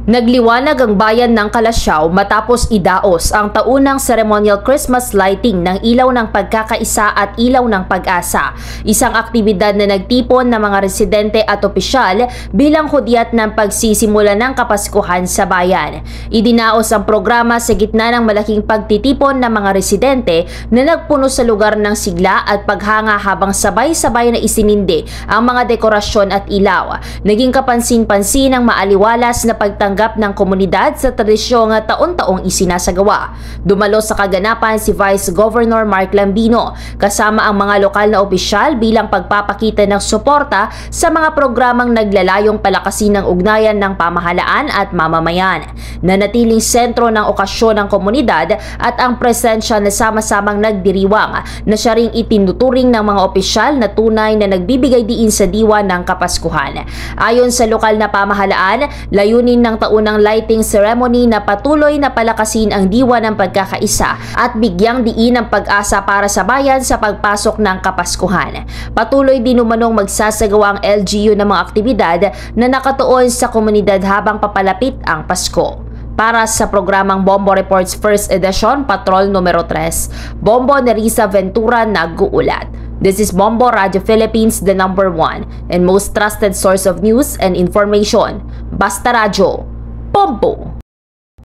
Nagliwanag ang bayan ng Kalasyaw matapos idaos ang taunang ceremonial Christmas lighting ng Ilaw ng Pagkakaisa at Ilaw ng Pag-asa, isang aktibidad na nagtipon ng mga residente at opisyal bilang hudyat ng pagsisimula ng Kapaskuhan sa bayan. Idinaos ang programa sa gitna ng malaking pagtitipon ng mga residente na nagpuno sa lugar ng sigla at paghanga habang sabay-sabay na isinindi ang mga dekorasyon at ilaw. Naging kapansin-pansin ang maaliwalas na pagtanggap ng komunidad sa tradisyong taon-taong isinasagawa. Dumalo sa kaganapan si Vice Governor Mark Lambino kasama ang mga lokal na opisyal bilang pagpapakita ng suporta sa mga programang naglalayong palakasin ng ugnayan ng pamahalaan at mamamayan. Nanatiling sentro ng okasyon ng komunidad at ang presensya na sama-samang nagdiriwang na siya ring itinuturing ng mga opisyal na tunay na nagbibigay diin sa diwa ng Kapaskuhan. Ayon sa lokal na pamahalaan, layunin ng taunang lighting ceremony na patuloy na palakasin ang diwa ng pagkakaisa at bigyang diin ang pag-asa para sa bayan sa pagpasok ng Kapaskuhan. Patuloy din umanong magsasagawa ang LGU ng mga aktibidad na nakatuon sa komunidad habang papalapit ang Pasko. Para sa programang Bombo Reports First Edition, Patrol numero 3, Bombo Nerissa Ventura nag-uulat. This is Bombo Radio Philippines, the #1 and most trusted source of news and information. Basta Radio, Bombo!